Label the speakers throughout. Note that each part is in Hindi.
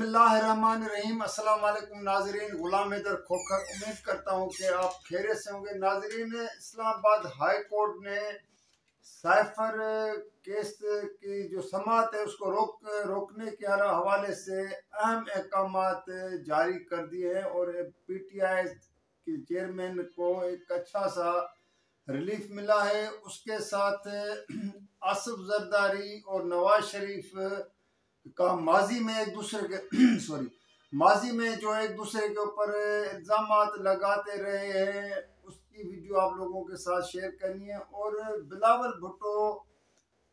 Speaker 1: बिस्मिल्लाहिर्रहमानिर्रहीम। अस्सलाम वालेकुम नाजरीन, गुलाम हैदर खोखर। उम्मीद करता हूँ कि आप खैरियत से होंगे। नाजरीन, इस्लामाबाद हाई कोर्ट ने साइफर केस की जो समाअत है उसको रोकने के हवाले से अहम अहकामात जारी कर दिए हैं और PTI के चेयरमैन को एक अच्छा सा रिलीफ मिला है। उसके साथ आसिफ जरदारी और नवाज शरीफ का माजी में एक दूसरे के माजी में जो एक दूसरे के ऊपर इल्ज़ामात लगाते रहे हैं, उसकी वीडियो आप लोगों के साथ शेयर करनी है। और बिलावल भुट्टो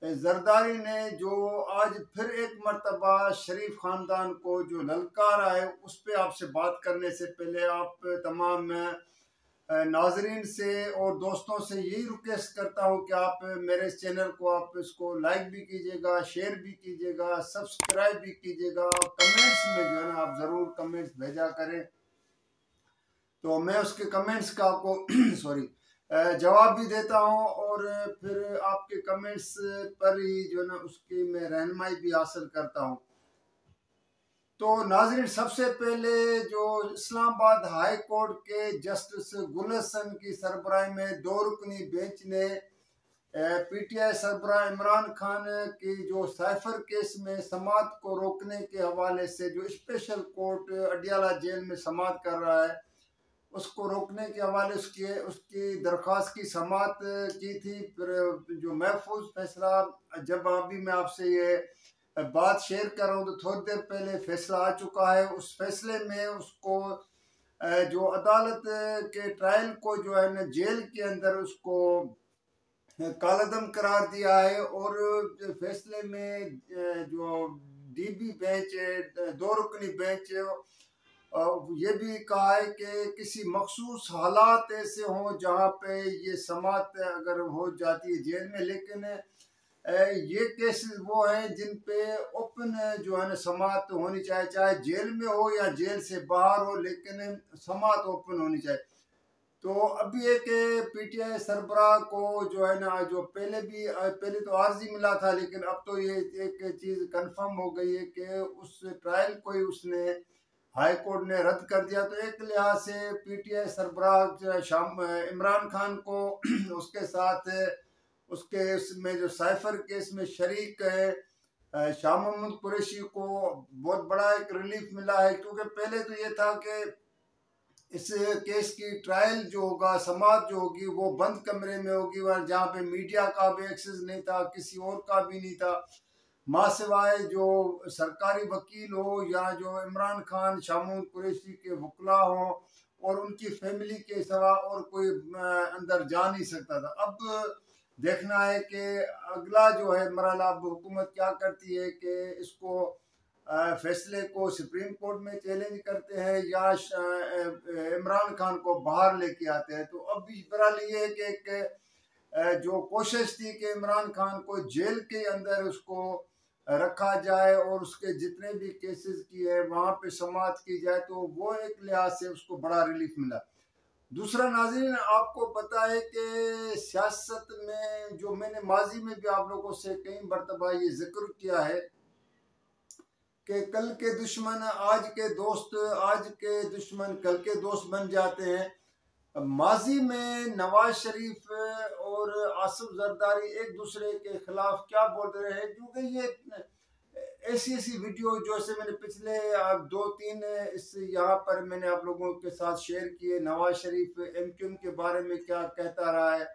Speaker 1: जरदारी ने जो आज फिर एक मर्तबा शरीफ ख़ानदान को जो ललकारा है, उस पर आपसे बात करने से पहले आप तमाम नाजरीन से और दोस्तों से यही रिक्वेस्ट करता हूँ कि आप मेरे इस चैनल को आप इसको लाइक भी कीजिएगा, शेयर भी कीजिएगा, सब्सक्राइब भी कीजिएगा। कमेंट्स में जो है ना आप ज़रूर कमेंट्स भेजा करें, तो मैं उसके कमेंट्स का आपको जवाब भी देता हूँ और फिर आपके कमेंट्स पर ही जो है ना उसकी मैं रहनुमाई भी हासिल करता हूँ। तो नाज़रीन, सबसे पहले जो इस्लामाबाद हाई कोर्ट के जस्टिस गुल हसन की सरबराही में 2 रुकनी बेंच ने PTI सरबराह इमरान खान की जो साइफर केस में समाअत को रोकने के हवाले से जो स्पेशल कोर्ट अडियाला जेल में समाअत कर रहा है, उसको रोकने के हवाले उसकी दरख्वास्त की समाअत की थी। फिर जो महफूज फैसला, जब अभी मैं आपसे ये बात शेयर कर रहा हूँ तो थोड़ी देर पहले फैसला आ चुका है। उस फैसले में उसको जो अदालत के ट्रायल को जो है ना जेल के अंदर उसको कालअदम करार दिया है। और फैसले में जो DB बेंच 2 रुकनी बेंच ये भी कहा है कि किसी मखसूस हालात ऐसे हों जहाँ पे ये समाअत अगर हो जाती है जेल में, लेकिन ये केसेस वो हैं जिन पे ओपन जो है ना समाअत होनी चाहिए, चाहे जेल में हो या जेल से बाहर हो, लेकिन समाअत ओपन होनी चाहिए। तो अभी एक PTI सरबराह को जो है ना, जो पहले तो आर्जी मिला था, लेकिन अब तो ये एक चीज़ कंफर्म हो गई है कि उस ट्रायल को ही उसने हाई कोर्ट ने रद्द कर दिया। तो एक लिहाज से PTI सरबराह इमरान खान को उसके साथ उसके इसमें जो साइफर केस में शरीक है शाह महमूद कुरैशी को बहुत बड़ा एक रिलीफ मिला है। क्योंकि पहले तो ये था कि इस केस की ट्रायल जो होगा, समाअत जो होगी, वो बंद कमरे में होगी, जहाँ पे मीडिया का भी एक्सेस नहीं था, किसी और का भी नहीं था, माँ सिवाय जो सरकारी वकील हो या जो इमरान खान शाह महमूद कुरैशी के वकला हों और उनकी फैमिली के सिवा और कोई अंदर जा नहीं सकता था। अब देखना है कि अगला जो है मरहला अब हुकूमत क्या करती है, कि इसको फैसले को सुप्रीम कोर्ट में चैलेंज करते हैं या इमरान खान को बाहर लेके आते हैं। तो अब बहरहाल ये है कि एक जो कोशिश थी कि इमरान खान को जेल के अंदर उसको रखा जाए और उसके जितने भी केसेस की है वहाँ पे समाअत की जाए, तो वो एक लिहाज से उसको बड़ा रिलीफ मिला। दूसरा नाज़रीन, आपको पता है कि सियासत में जो मैंने माजी में भी आप लोगों से कई मरतबा ये जिक्र किया है कि कल के दुश्मन आज के दोस्त, आज के दुश्मन कल के दोस्त बन जाते हैं। माजी में नवाज शरीफ और आसिफ जरदारी एक दूसरे के खिलाफ क्या बोल रहे हैं, क्योंकि ये ऐसी वीडियो जो से मैंने पिछले 2-3 इस यहाँ पर मैंने आप लोगों के साथ शेयर किए। नवाज शरीफ MQM के बारे में क्या कहता रहा है,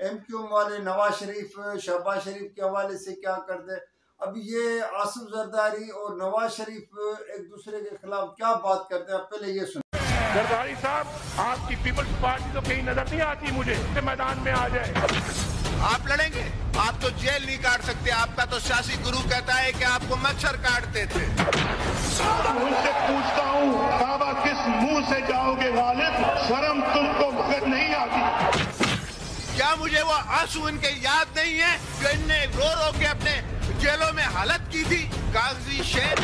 Speaker 1: MQM वाले नवाज शरीफ शहबाज शरीफ के हवाले से क्या करते हैं। अब ये आसिफ जरदारी और नवाज शरीफ एक दूसरे के खिलाफ क्या बात करते हैं, पहले ये सुन।
Speaker 2: जरदारी साहब, आपकी पीपल्स पार्टी तो कहीं नजर नहीं आती मुझे, मैदान में आ जाए।
Speaker 3: आप लड़ेंगे, आप तो जेल नहीं काट सकते। आपका तो शासी गुरु कहता है कि आपको मच्छर काटते थे।
Speaker 2: उनसे पूछता हूँ, बाबा किस मुंह से जाओगे वालिद, शर्म तुमको मगर नहीं आती।
Speaker 3: क्या मुझे वो आंसू इनके याद नहीं है जो इनने रो रो के अपने जेलों में हालत की थी? कागजी शेर,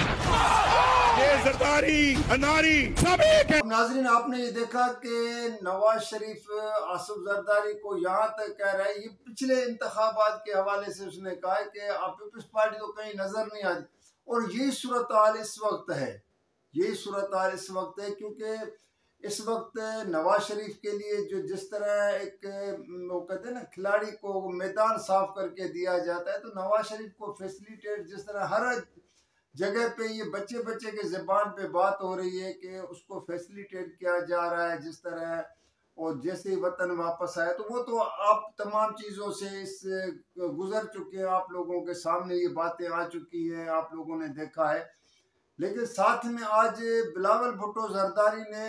Speaker 2: ये जरदारी, अनारी सब एक है।
Speaker 1: नाजरीन, आपने ये देखा कि नवाज शरीफ आसिफ जरदारी को यहाँ तक कह रहा है, ये पिछले इंतखाबात के हवाले से उसने कहा है कि आप पीपल्स पार्टी तो कहीं नजर नहीं आती। और यही सूरत हाल इस वक्त है यही सूरत हाल इस वक्त है, क्योंकि इस वक्त नवाज शरीफ के लिए जो जिस तरह एक वो कहते हैं ना खिलाड़ी को मैदान साफ करके दिया जाता है, तो नवाज शरीफ को फैसिलिटेट जिस तरह हर जगह पे ये बच्चे बच्चे के ज़बान पे बात हो रही है कि उसको फैसिलिटेट किया जा रहा है जिस तरह, और जैसे ही वतन वापस आए तो वो तो आप तमाम चीज़ों से इस गुजर चुके हैं, आप लोगों के सामने ये बातें आ चुकी हैं, आप लोगों ने देखा है। लेकिन साथ में आज बिलावल भुट्टो जरदारी ने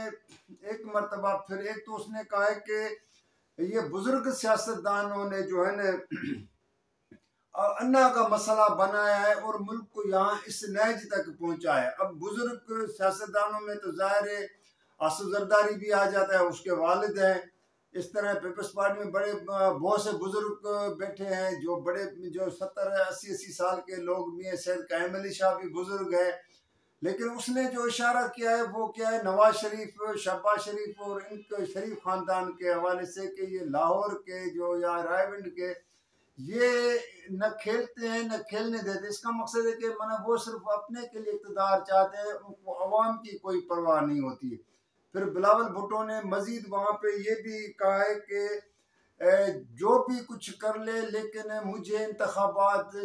Speaker 1: एक मरतबा फिर एक तो उसने कहा है कि ये बुजुर्ग सियासतदानों ने जो है न अन्ना का मसला बनाया है और मुल्क को यहाँ इस नहज तक पहुँचा है। अब बुजुर्ग सियासतदानों में तो ज़ाहिर है आसिफ जरदारी भी आ जाता है, उसके वालिद हैं, इस तरह पीपल्स पार्टी में बड़े बहुत से बुजुर्ग बैठे हैं जो बड़े जो 70-80 साल के लोग भी हैं। सैयद कायम अली शाह भी बुजुर्ग है। लेकिन उसने जो इशारा किया है वो क्या है, नवाज शरीफ, शहबाज शरीफ और इनके शरीफ ख़ानदान के हवाले से कि ये लाहौर के जो या रायविंड के ये न खेलते हैं न खेलने देते। इसका मकसद है कि माना वो सिर्फ अपने के लिए इक़्तिदार चाहते हैं, उनको अवाम की कोई परवाह नहीं होती है। फिर बिलावल भुट्टो ने मजीद वहाँ पे ये भी कहा है कि जो भी कुछ कर ले लेकिन मुझे इंतखाबात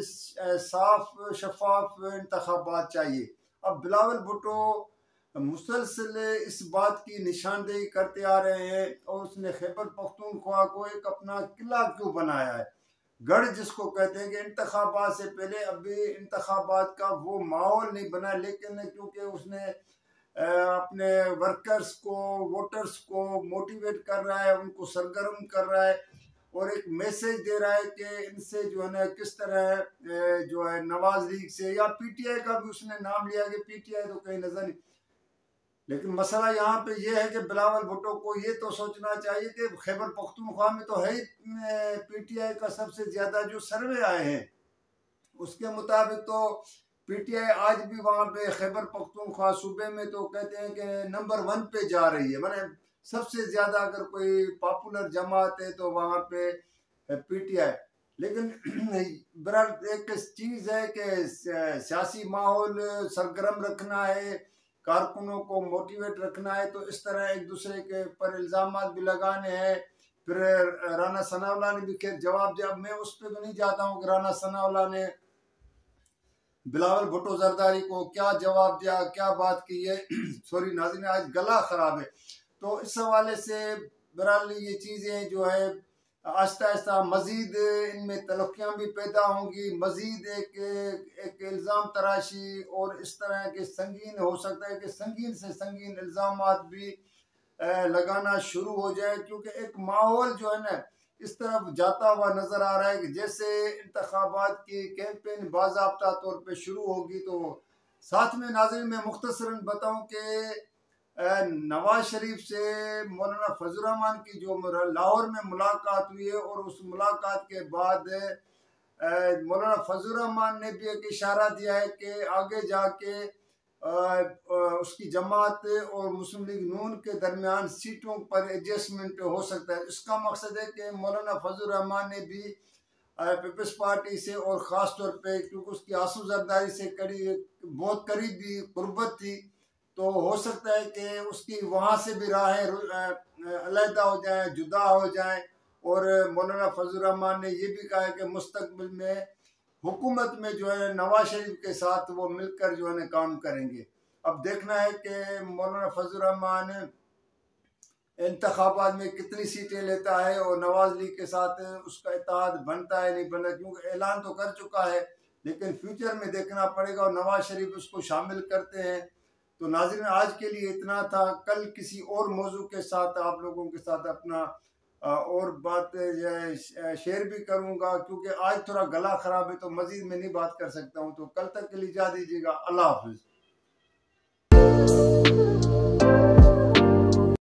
Speaker 1: साफ शफाफ इंतखाबात चाहिए। अब बिलावल भुट्टो मुसलसल इस बात की निशानदेही करते आ रहे हैं और उसने खैबर पख्तूनख्वा को एक अपना किला क्यों बनाया है, गढ़ जिसको कहते हैं कि इंतखाबात से पहले अभी इंतखाबात का वो माहौल नहीं बना, लेकिन क्योंकि उसने अपने वर्कर्स को, वोटर्स को मोटिवेट कर रहा है, उनको सरगर्म कर रहा है और एक मैसेज दे रहा है कि इनसे जो है ना किस तरह जो है नवाज लीग से या पीटीआई का भी उसने नाम लिया कि पीटीआई तो कहीं नजर नहीं। लेकिन मसला यहाँ पे ये है कि बिलावल भुट्टो को ये तो सोचना चाहिए कि खैबर पख्तूनख्वा में तो है ही पीटीआई का सबसे ज्यादा जो सर्वे आए हैं उसके मुताबिक तो पीटीआई आज भी वहाँ पे खैबर पख्तूनख्वा सूबे में तो कहते हैं कि नंबर 1 पे जा रही है, माने सबसे ज्यादा अगर कोई पॉपुलर जमात है तो वहाँ पे पीटीआई। लेकिन बहरहाल एक चीज़ है कि सियासी माहौल सरगर्म रखना है, कारकुनों को मोटिवेट रखना है, तो इस तरह एक दूसरे के पर इल्ज़ाम भी लगाने हैं। फिर राना सनाउल्लाह ने भी खैर जवाब दिया, मैं उस पर तो नहीं जाता हूँ कि राना सनाउल्लाह ने बिलावल भुट्टो जरदारी को क्या जवाब दिया, क्या बात की है। सॉरी नाज़रीन, आज गला ख़राब है, तो इस हवाले से बहरहाल ये चीज़ें जो है आहिस्ता आहिस्ता मज़ीद इनमें तलख्खियाँ भी पैदा होंगी, मज़ीद एक इल्ज़ाम तराशी और इस तरह के संगीन हो सकता है कि संगीन से संगीन इल्ज़ामात भी लगाना शुरू हो जाए, क्योंकि एक माहौल जो है ना इस तरफ जाता हुआ नज़र आ रहा है कि जैसे इंतखाबात की कैंपेन बाज़ाब्ता तौर पे शुरू होगी। तो साथ में नाज़रीन मैं मुख्तसरन बताऊं कि नवाज शरीफ से मौलाना फजल रहमान की जो लाहौर में मुलाकात हुई है और उस मुलाकात के बाद मौलाना फजल रहमान ने भी एक इशारा दिया है कि आगे जाके उसकी जमात और मुस्लिम लीग नून के दरमियान सीटों पर एडजस्टमेंट हो सकता है। इसका मकसद है कि मौलाना फजल रहमान ने भी पीपल्स पार्टी से और ख़ास तौर पे क्योंकि उसकी आसिफ जरदारी से बहुत करीबी कुर्बत थी, तो हो सकता है कि उसकी वहाँ से भी राहें अलहदा हो जाएं, जुदा हो जाएं। और मौलाना फजल रहमान ने ये भी कहा है कि मुस्तकबिल में हुकूमत में जो है नवाज शरीफ के साथ वो मिलकर जो है काम करेंगे। अब देखना है कि मौलाना फजल रहमान इंतखाबात में कितनी सीटें लेता है और नवाज लीग के साथ उसका इत्तेहाद बनता है नहीं बनता, क्योंकि ऐलान तो कर चुका है लेकिन फ्यूचर में देखना पड़ेगा और नवाज शरीफ उसको शामिल करते हैं। तो नाज़रीन आज के लिए इतना था, कल किसी और मौजू के साथ आप लोगों के साथ अपना और बात शेयर भी करूंगा, क्योंकि आज थोड़ा गला ख़राब है तो मज़ीद में नहीं बात कर सकता हूं। तो कल तक के लिए इजाज़त दीजिएगा। अल्लाह हाफ़िज़।